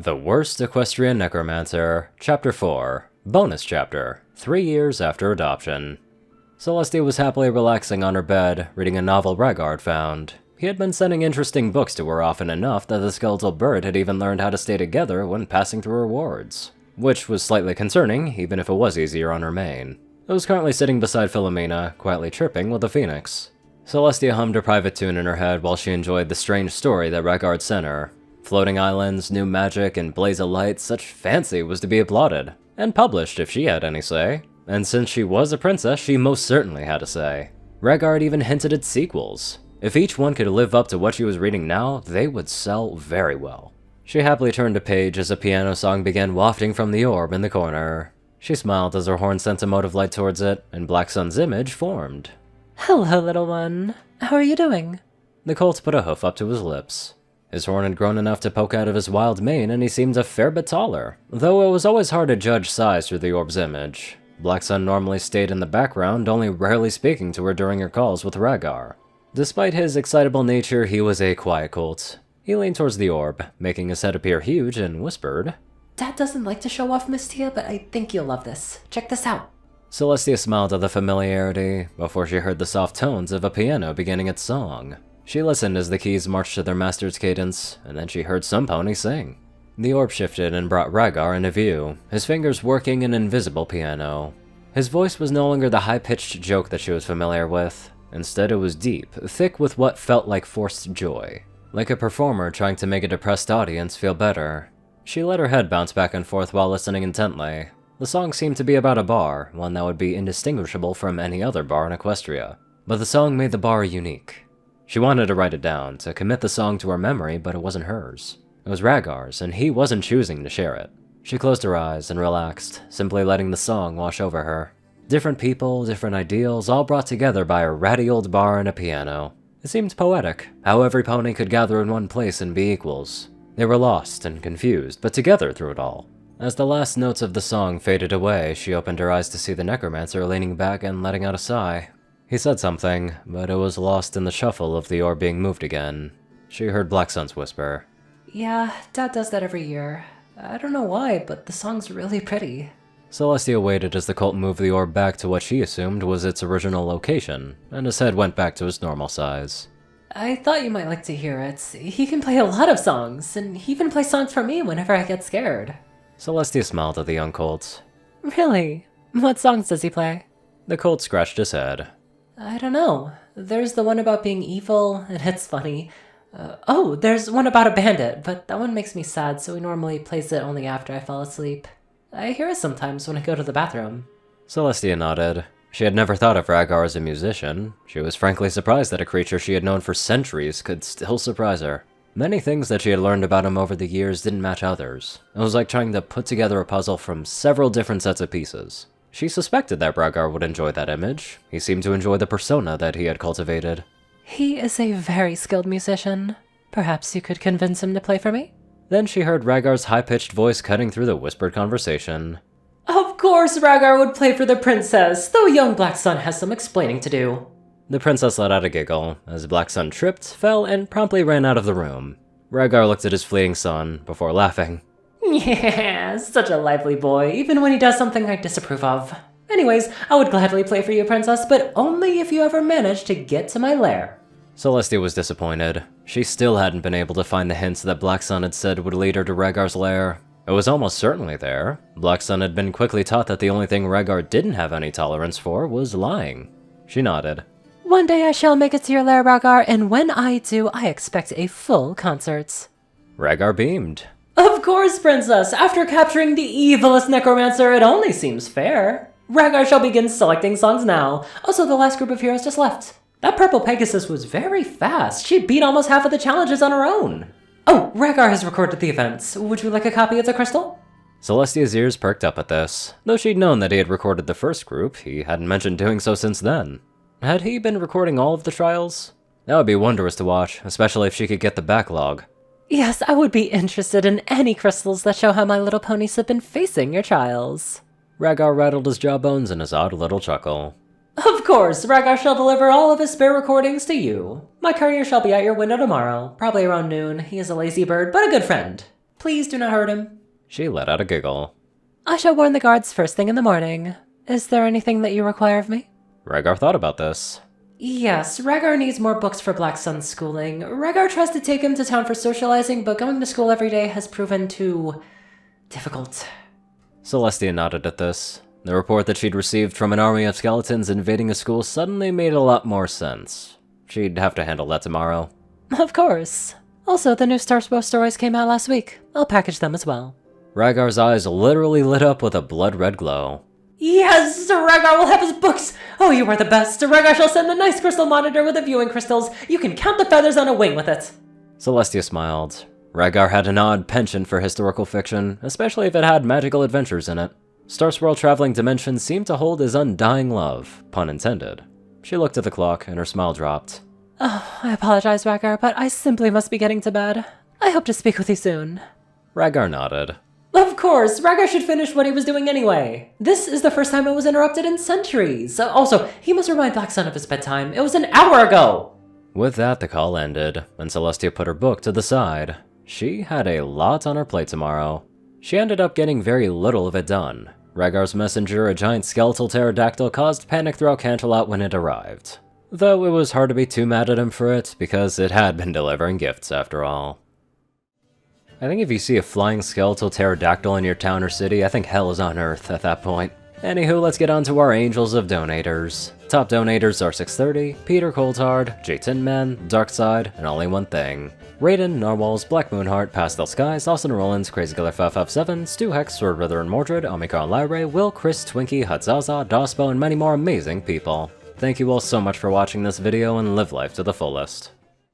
The Worst Equestrian Necromancer, Chapter 4, Bonus Chapter, 3 years after adoption. Celestia was happily relaxing on her bed, reading a novel Rhaegar found. He had been sending interesting books to her often enough that the skeletal bird had even learned how to stay together when passing through her wards. Which was slightly concerning, even if it was easier on her mane. It was currently sitting beside Philomena, quietly chirping with a phoenix. Celestia hummed a private tune in her head while she enjoyed the strange story that Rhaegar sent her. Floating islands, new magic, and blaze of light, such fancy was to be applauded. And published if she had any say. And since she was a princess, she most certainly had a say. Rhaegar had even hinted at sequels. If each one could live up to what she was reading now, they would sell very well. She happily turned a page as a piano song began wafting from the orb in the corner. She smiled as her horn sent a mote of light towards it, and Black Sun's image formed. Hello, little one. How are you doing? The colt put a hoof up to his lips. His horn had grown enough to poke out of his wild mane, and he seemed a fair bit taller, though it was always hard to judge size through the orb's image. Black Sun normally stayed in the background, only rarely speaking to her during her calls with Rhaegar. Despite his excitable nature, he was a quiet colt. He leaned towards the orb, making his head appear huge, and whispered, Dad doesn't like to show off, Miss Tia, but I think you'll love this. Check this out. Celestia smiled at the familiarity, before she heard the soft tones of a piano beginning its song. She listened as the keys marched to their master's cadence, and then she heard some pony sing. The orb shifted and brought Rhaegar into view, his fingers working an invisible piano. His voice was no longer the high-pitched joke that she was familiar with. Instead, it was deep, thick with what felt like forced joy. Like a performer trying to make a depressed audience feel better. She let her head bounce back and forth while listening intently. The song seemed to be about a bar, one that would be indistinguishable from any other bar in Equestria. But the song made the bar unique. She wanted to write it down, to commit the song to her memory, but it wasn't hers. It was Rhaegar's, and he wasn't choosing to share it. She closed her eyes and relaxed, simply letting the song wash over her. Different people, different ideals, all brought together by a ratty old bar and a piano. It seemed poetic, how every pony could gather in one place and be equals. They were lost and confused, but together through it all. As the last notes of the song faded away, she opened her eyes to see the necromancer leaning back and letting out a sigh. He said something, but it was lost in the shuffle of the orb being moved again. She heard Black Sun's whisper. Yeah, Dad does that every year. I don't know why, but the song's really pretty. Celestia waited as the colt moved the orb back to what she assumed was its original location, and his head went back to its normal size. I thought you might like to hear it. He can play a lot of songs, and he even plays songs for me whenever I get scared. Celestia smiled at the young colt. Really? What songs does he play? The colt scratched his head. I don't know. There's the one about being evil, and it's funny. There's one about a bandit, but that one makes me sad, so he normally plays it only after I fall asleep. I hear it sometimes when I go to the bathroom. Celestia nodded. She had never thought of Rhaegar as a musician. She was frankly surprised that a creature she had known for centuries could still surprise her. Many things that she had learned about him over the years didn't match others. It was like trying to put together a puzzle from several different sets of pieces. She suspected that Rhaegar would enjoy that image. He seemed to enjoy the persona that he had cultivated. He is a very skilled musician. Perhaps you could convince him to play for me? Then she heard Rhaegar's high-pitched voice cutting through the whispered conversation. Of course Rhaegar would play for the princess, though young Black Sun has some explaining to do. The princess let out a giggle, as Black Sun tripped, fell, and promptly ran out of the room. Rhaegar looked at his fleeing son, before laughing. Yeah, such a lively boy, even when he does something I disapprove of. Anyways, I would gladly play for you, princess, but only if you ever manage to get to my lair. Celestia was disappointed. She still hadn't been able to find the hints that Black Sun had said would lead her to Rhaegar's lair. It was almost certainly there. Black Sun had been quickly taught that the only thing Rhaegar didn't have any tolerance for was lying. She nodded. One day I shall make it to your lair, Rhaegar, and when I do, I expect a full concert. Rhaegar beamed. Of course, princess! After capturing the evilest necromancer, it only seems fair. Rhaegar shall begin selecting songs now. Also, the last group of heroes just left. That purple Pegasus was very fast. She beat almost half of the challenges on her own. Oh, Rhaegar has recorded the events. Would you like a copy of the crystal? Celestia's ears perked up at this. Though she'd known that he had recorded the first group, he hadn't mentioned doing so since then. Had he been recording all of the trials? That would be wondrous to watch, especially if she could get the backlog. Yes, I would be interested in any crystals that show how my little ponies have been facing your trials. Rhaegar rattled his jawbones in his odd little chuckle. Of course, Rhaegar shall deliver all of his spare recordings to you. My courier shall be at your window tomorrow, probably around noon. He is a lazy bird, but a good friend. Please do not hurt him. She let out a giggle. I shall warn the guards first thing in the morning. Is there anything that you require of me? Rhaegar thought about this. Yes, Rhaegar needs more books for Black Sun's schooling. Rhaegar tries to take him to town for socializing, but going to school every day has proven too difficult. Celestia nodded at this. The report that she'd received from an army of skeletons invading a school suddenly made a lot more sense. She'd have to handle that tomorrow. Of course. Also, the new Star Wars stories came out last week. I'll package them as well. Rhaegar's eyes literally lit up with a blood-red glow. Yes, Rhaegar will have his books! Oh, you are the best! Rhaegar shall send a nice crystal monitor with the viewing crystals. You can count the feathers on a wing with it. Celestia smiled. Rhaegar had an odd penchant for historical fiction, especially if it had magical adventures in it. Star Swirl traveling dimensions seemed to hold his undying love, pun intended. She looked at the clock, and her smile dropped. Oh, I apologize, Rhaegar, but I simply must be getting to bed. I hope to speak with you soon. Rhaegar nodded. Of course, Rhaegar should finish what he was doing anyway. This is the first time it was interrupted in centuries. Also, he must remind Black Sun of his bedtime. It was an hour ago! With that, the call ended, and Celestia put her book to the side. She had a lot on her plate tomorrow. She ended up getting very little of it done. Rhaegar's messenger, a giant skeletal pterodactyl, caused panic throughout Canterlot when it arrived. Though it was hard to be too mad at him for it, because it had been delivering gifts after all. I think if you see a flying skeletal pterodactyl in your town or city, I think hell is on earth at that point. Anywho, let's get on to our angels of donators. Top donators are 630, Peter Coulthard, J Tinman, Darkside, and Only One Thing. Rayden, Narwhals, Blackmoonheart, Pastel Skies, Austin Rollins, Crazy Killer 557, Stu Hex, Sword Ritter and Mordred, Omicron Lyre, Will, Chris, Twinkie, Hudzaza, Dospo, and many more amazing people. Thank you all so much for watching this video and live life to the fullest.